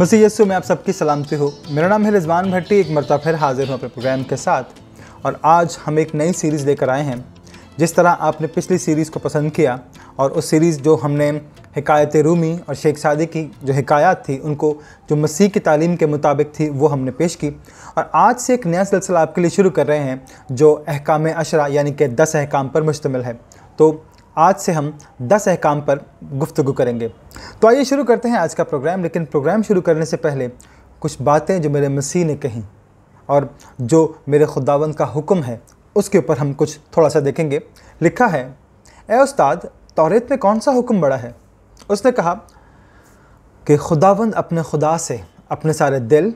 मसीह यीशु में आप सबकी सलामती हो। मेरा नाम है रिजवान भट्टी। एक मरतबा फिर हाजिर हूँ अपने प्रोग्राम के साथ, और आज हम एक नई सीरीज़ लेकर आए हैं। जिस तरह आपने पिछली सीरीज़ को पसंद किया और उस सीरीज़ जो हमने हिकायत रूमी और शेख सादी की जो हिकायात थी उनको जो मसीह की तालीम के मुताबिक थी वो हमने पेश की, और आज से एक नया सिलसिला आपके लिए शुरू कर रहे हैं जो अहकाम अशरा यानी कि 10 अहकाम पर मुश्तमिल है। तो आज से हम 10 अहकाम पर गुफ्तगू करेंगे। तो आइए शुरू करते हैं आज का प्रोग्राम। लेकिन प्रोग्राम शुरू करने से पहले कुछ बातें जो मेरे मसीह ने कहीं और जो मेरे खुदावंद का हुक्म है उसके ऊपर हम कुछ थोड़ा सा देखेंगे। लिखा है, ए उस्ताद, तौरेत में कौन सा हुक्म बड़ा है? उसने कहा कि खुदावंद अपने खुदा से अपने सारे दिल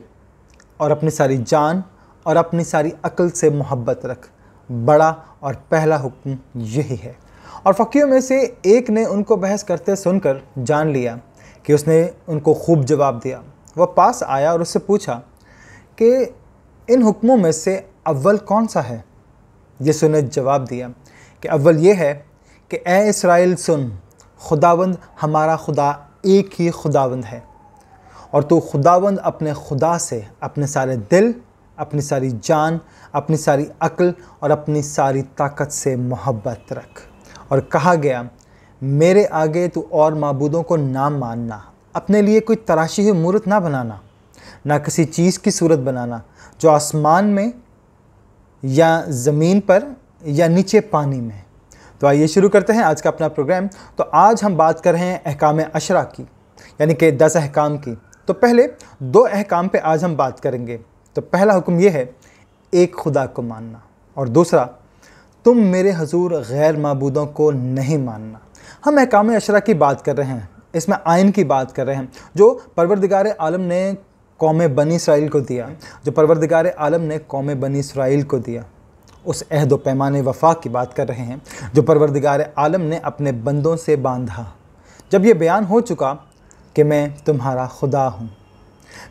और अपनी सारी जान और अपनी सारी अक्ल से मोहब्बत रख। बड़ा और पहला हुक्म यही है। और फ़कीयों में से एक ने उनको बहस करते सुनकर जान लिया कि उसने उनको खूब जवाब दिया। वह पास आया और उससे पूछा कि इन हुक्मों में से अव्वल कौन सा है? यीशु ने जवाब दिया कि अव्वल ये है कि ए इस्राएल सुन, खुदावंद हमारा खुदा एक ही खुदावंद है, और तू खुदावंद अपने खुदा से अपने सारे दिल, अपनी सारी जान, अपनी सारी अक्ल और अपनी सारी ताकत से मोहब्बत रख। और कहा गया, मेरे आगे तू और माबूदों को ना मानना, अपने लिए कोई तराशी हुई मूरत ना बनाना, ना किसी चीज़ की सूरत बनाना जो आसमान में या ज़मीन पर या नीचे पानी में। तो आइए शुरू करते हैं आज का अपना प्रोग्राम। तो आज हम बात कर रहे हैं अहकाम अशरा की, यानी कि 10 अहकाम की। तो पहले 2 अहकाम पे आज हम बात करेंगे। तो पहला हुक्म ये है, एक खुदा को मानना, और दूसरा, तुम मेरे हजूर गैर माबूदों को नहीं मानना। हम अहकाम अशरा की बात कर रहे हैं, इसमें आइन की बात कर रहे हैं जो परवरदिगार आलम ने कौम बनी इसराइल को दिया, जो परवरदिगार आलम ने कौम बनी इसराइल को दिया। उस अहद व पैमाने वफा की बात कर रहे हैं जो परवरदिगार आलम ने अपने बंदों से बांधा। जब ये बयान हो चुका कि मैं तुम्हारा खुदा हूँ,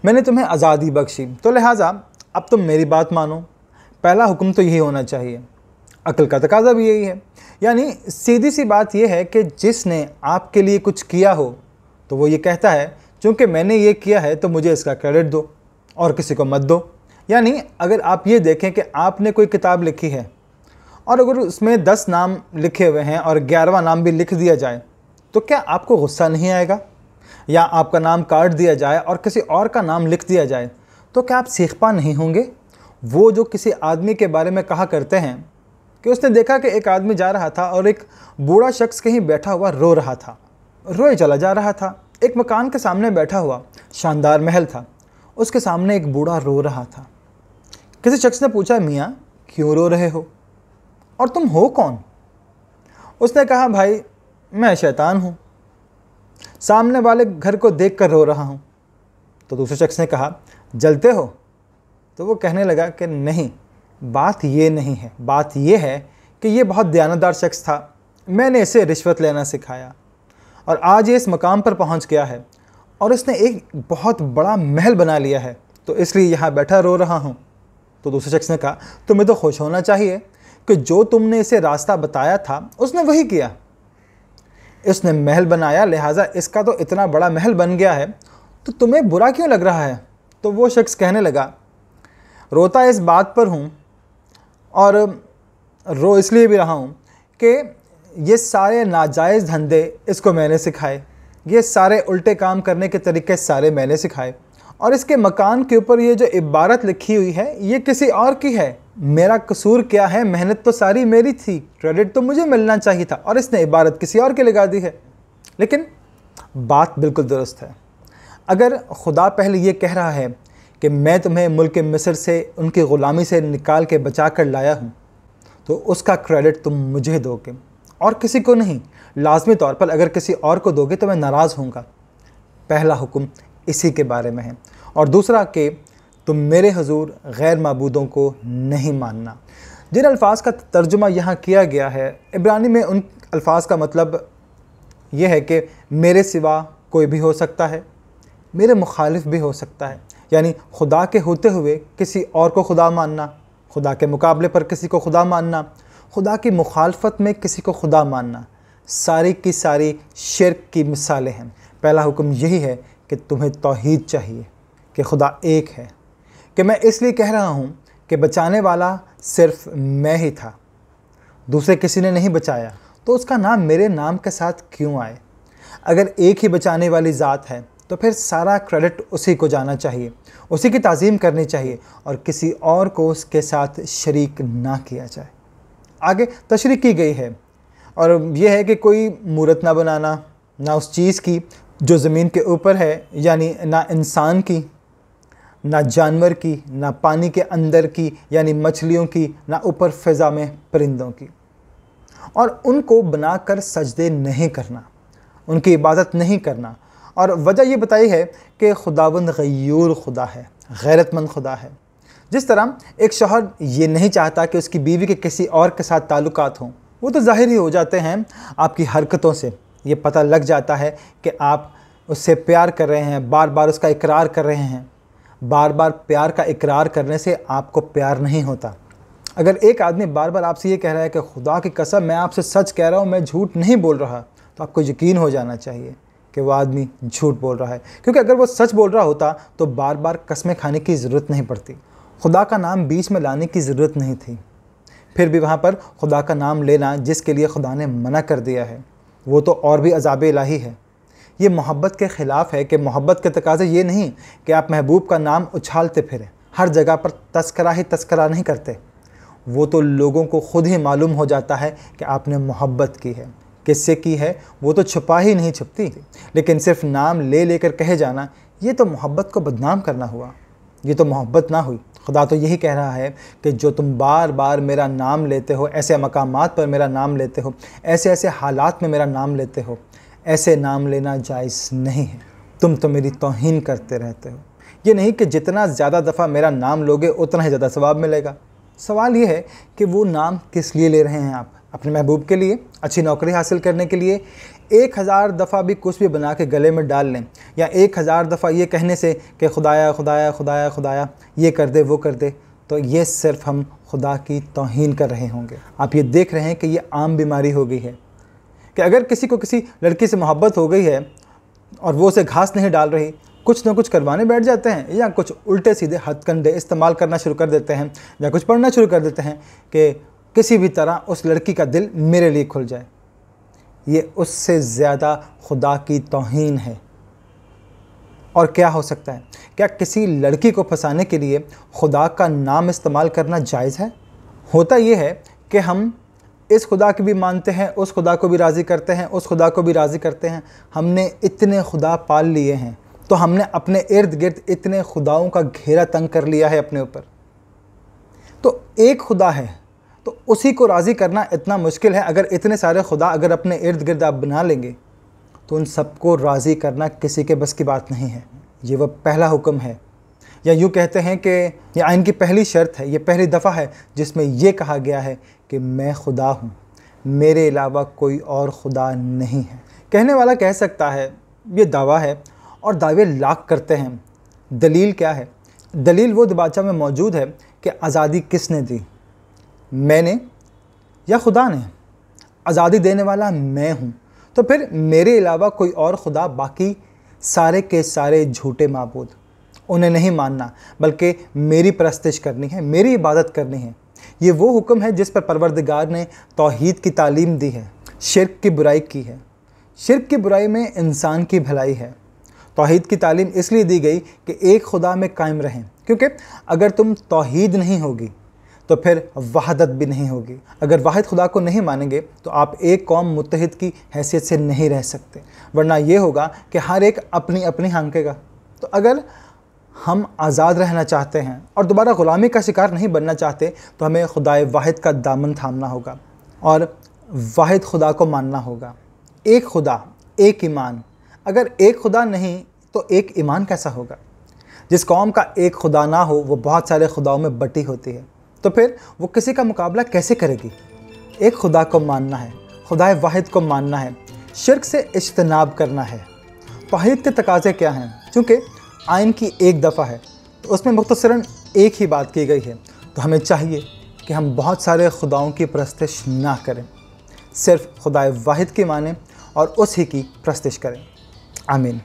मैंने तुम्हें आज़ादी बख्शी, तो लिहाजा अब तुम मेरी बात मानो। पहला हुक्म तो यही होना चाहिए। अक्ल का तकाजा भी यही है। यानी सीधी सी बात यह है कि जिसने आपके लिए कुछ किया हो तो वो ये कहता है, चूँकि मैंने ये किया है तो मुझे इसका क्रेडिट दो और किसी को मत दो। यानी अगर आप ये देखें कि आपने कोई किताब लिखी है और अगर उसमें 10 नाम लिखे हुए हैं और 11वां नाम भी लिख दिया जाए, तो क्या आपको गुस्सा नहीं आएगा? या आपका नाम काट दिया जाए और किसी और का नाम लिख दिया जाए, तो क्या आप सीखपा नहीं होंगे? वो जो किसी आदमी के बारे में कहा करते हैं कि उसने देखा कि एक आदमी जा रहा था और एक बूढ़ा शख्स कहीं बैठा हुआ रो रहा था, रोए चला जा रहा था। एक मकान के सामने बैठा हुआ शानदार महल था, उसके सामने एक बूढ़ा रो रहा था। किसी शख्स ने पूछा, मियाँ क्यों रो रहे हो और तुम हो कौन? उसने कहा, भाई मैं शैतान हूँ, सामने वाले घर को देख कर रो रहा हूँ। तो दूसरे शख्स ने कहा, जलते हो? तो वो कहने लगा कि नहीं, बात ये नहीं है, बात ये है कि ये बहुत दयानतदार शख्स था, मैंने इसे रिश्वत लेना सिखाया और आज ये इस मकाम पर पहुंच गया है और इसने एक बहुत बड़ा महल बना लिया है, तो इसलिए यहाँ बैठा रो रहा हूँ। तो दूसरे शख्स ने कहा, तुम्हें तो खुश होना चाहिए कि जो तुमने इसे रास्ता बताया था उसने वही किया। इसने महल बनाया, लिहाजा इसका तो इतना बड़ा महल बन गया है, तो तुम्हें बुरा क्यों लग रहा है? तो वो शख्स कहने लगा, रोता इस बात पर हूँ और रो इसलिए भी रहा हूँ कि ये सारे नाजायज़ धंधे इसको मैंने सिखाए, ये सारे उल्टे काम करने के तरीके सारे मैंने सिखाए, और इसके मकान के ऊपर ये जो इबारत लिखी हुई है ये किसी और की है। मेरा कसूर क्या है? मेहनत तो सारी मेरी थी, क्रेडिट तो मुझे मिलना चाहिए था, और इसने इबारत किसी और के लगा दी है। लेकिन बात बिल्कुल दुरुस्त है। अगर खुदा पहले ये कह रहा है कि मैं तुम्हें मुल्क मिस्र से उनकी ग़ुलामी से निकाल के बचा कर लाया हूँ, तो उसका क्रेडिट तुम मुझे दोगे और किसी को नहीं। लाजमी तौर पर अगर किसी और को दोगे तो मैं नाराज़ होऊंगा। पहला हुक्म इसी के बारे में है। और दूसरा कि तुम मेरे हुजूर गैर माबूदों को नहीं मानना। जिन अल्फाज का तर्जुमा यहाँ किया गया है, इब्रानी में उन अल्फाज का मतलब यह है कि मेरे सिवा कोई भी हो सकता है, मेरे मुखालिफ भी हो सकता है। यानी खुदा के होते हुए किसी और को खुदा मानना, खुदा के मुकाबले पर किसी को खुदा मानना, खुदा की मुखालफत में किसी को खुदा मानना, सारी की सारी शिर्क की मिसालें हैं। पहला हुक्म यही है कि तुम्हें तौहीद चाहिए, कि खुदा एक है, कि मैं इसलिए कह रहा हूँ कि बचाने वाला सिर्फ मैं ही था, दूसरे किसी ने नहीं बचाया, तो उसका नाम मेरे नाम के साथ क्यों आए? अगर एक ही बचाने वाली ज़ात है तो फिर सारा क्रेडिट उसी को जाना चाहिए, उसी की ताज़ीम करनी चाहिए और किसी और को उसके साथ शरीक ना किया जाए। आगे तशरीह की गई है और यह है कि कोई मूरत ना बनाना, ना उस चीज़ की जो ज़मीन के ऊपर है, यानी ना इंसान की, ना जानवर की, ना पानी के अंदर की यानी मछलियों की, ना ऊपर फ़िज़ा में परिंदों की, और उनको बनाकर सजदे नहीं करना, उनकी इबादत नहीं करना। और वजह ये बताई है कि खुदावंद गयूर खुदा है, गैरतमंद खुदा है। जिस तरह एक शौहर ये नहीं चाहता कि उसकी बीवी के किसी और के साथ ताल्लुकात हों, वो तो ज़ाहिर ही हो जाते हैं, आपकी हरकतों से ये पता लग जाता है कि आप उससे प्यार कर रहे हैं, बार बार उसका इकरार कर रहे हैं। बार बार प्यार का इकरार करने से आपको प्यार नहीं होता। अगर एक आदमी बार बार आपसे ये कह रहा है कि खुदा की कसम मैं आपसे सच कह रहा हूँ, मैं झूठ नहीं बोल रहा, तो आपको यकीन हो जाना चाहिए कि वो आदमी झूठ बोल रहा है, क्योंकि अगर वो सच बोल रहा होता तो बार बार कस्में खाने की ज़रूरत नहीं पड़ती, खुदा का नाम बीच में लाने की ज़रूरत नहीं थी। फिर भी वहाँ पर खुदा का नाम लेना जिसके लिए खुदा ने मना कर दिया है, वो तो और भी अज़ाब इलाही है। ये मोहब्बत के ख़िलाफ़ है कि मोहब्बत के तकाज़े ये नहीं कि आप महबूब का नाम उछालते फिरें, हर जगह पर तस्करा ही तस्करा नहीं करते। वो तो लोगों को खुद ही मालूम हो जाता है कि आपने मोहब्बत की है, किससे की है वो तो छुपा ही नहीं छुपती, लेकिन सिर्फ नाम ले लेकर कहे जाना, ये तो मोहब्बत को बदनाम करना हुआ, ये तो मोहब्बत ना हुई। खुदा तो यही कह रहा है कि जो तुम बार बार मेरा नाम लेते हो, ऐसे मकामात पर मेरा नाम लेते हो, ऐसे ऐसे हालात में मेरा नाम लेते हो, ऐसे नाम लेना जायज़ नहीं है। तुम तो मेरी तौहीन करते रहते हो। ये नहीं कि जितना ज़्यादा दफ़ा मेरा नाम लोगे उतना ही ज़्यादा सवाब मिलेगा। सवाल ये है कि वो नाम किस लिए ले रहे हैं आप? अपने महबूब के लिए, अच्छी नौकरी हासिल करने के लिए? 1000 दफ़ा भी कुछ भी बना के गले में डाल लें, या 1000 दफ़ा ये कहने से कि खुदाया खुदाया खुदाया खुदाया ये कर दे वो कर दे, तो ये सिर्फ हम खुदा की तौहीन कर रहे होंगे। आप ये देख रहे हैं कि ये आम बीमारी हो गई है कि अगर किसी को किसी लड़की से मोहब्बत हो गई है और वो उसे घास नहीं डाल रही, कुछ ना कुछ करवाने बैठ जाते हैं, या कुछ उल्टे सीधे हथकंडे इस्तेमाल करना शुरू कर देते हैं, या कुछ पढ़ना शुरू कर देते हैं कि किसी भी तरह उस लड़की का दिल मेरे लिए खुल जाए। ये उससे ज़्यादा खुदा की तौहीन है। और क्या हो सकता है? क्या किसी लड़की को फंसाने के लिए खुदा का नाम इस्तेमाल करना जायज़ है? होता ये है कि हम इस खुदा की भी मानते हैं, उस खुदा को भी राज़ी करते हैं, उस खुदा को भी राज़ी करते हैं। हमने इतने खुदा पाल लिए हैं, तो हमने अपने इर्द गिर्द इतने खुदाओं का घेरा तंग कर लिया है अपने ऊपर। तो एक खुदा है तो उसी को राज़ी करना इतना मुश्किल है। अगर इतने सारे खुदा अगर अपने इर्द गिर्द आप बना लेंगे तो उन सबको राज़ी करना किसी के बस की बात नहीं है। ये वह पहला हुक्म है, या यूँ कहते हैं कि ये आइन की पहली शर्त है, ये पहली दफ़ा है जिसमें ये कहा गया है कि मैं खुदा हूँ, मेरे अलावा कोई और खुदा नहीं है। कहने वाला कह सकता है ये दावा है, और दावे लाख करते हैं। दलील क्या है? दलील वो दबाचा में मौजूद है कि आज़ादी किसने दी, मैंने या खुदा ने? आज़ादी देने वाला मैं हूँ, तो फिर मेरे अलावा कोई और खुदा, बाकी सारे के सारे झूठे माबूद, उन्हें नहीं मानना बल्कि मेरी परस्तिश करनी है, मेरी इबादत करनी है। ये वो हुक्म है जिस पर परवरदिगार ने तौहीद की तालीम दी है, शिर्क की बुराई की है। शिर्क की बुराई में इंसान की भलाई है। तौहीद की तालीम इसलिए दी गई कि एक खुदा में कायम रहें, क्योंकि अगर तुम तौहीद नहीं होगी तो फिर वहदत भी नहीं होगी। अगर वाहिद खुदा को नहीं मानेंगे तो आप एक कौम मुत्तहिद की हैसियत से नहीं रह सकते, वरना ये होगा कि हर एक अपनी अपनी हांकेगा। तो अगर हम आज़ाद रहना चाहते हैं और दोबारा ग़ुलामी का शिकार नहीं बनना चाहते तो हमें खुदाए वाहिद का दामन थामना होगा और वाहिद खुदा को मानना होगा। एक खुदा, एक ईमान। अगर एक खुदा नहीं तो एक ईमान कैसा होगा? जिस कौम का एक खुदा ना हो वो बहुत सारे खुदाओं में बटी होती है, तो फिर वो किसी का मुकाबला कैसे करेगी? एक खुदा को मानना है, खुदाए वाहिद को मानना है, शिर्क से इज्तनाब करना है। तौहीद के तकाज़े क्या हैं? चूँकि आइन की एक दफ़ा है तो उसमें मुख्तसरन एक ही बात की गई है, तो हमें चाहिए कि हम बहुत सारे खुदाओं की परस्तिश ना करें, सिर्फ़ खुदाए वाहिद के माने और उस ही की परस्तिश करें। आमीन।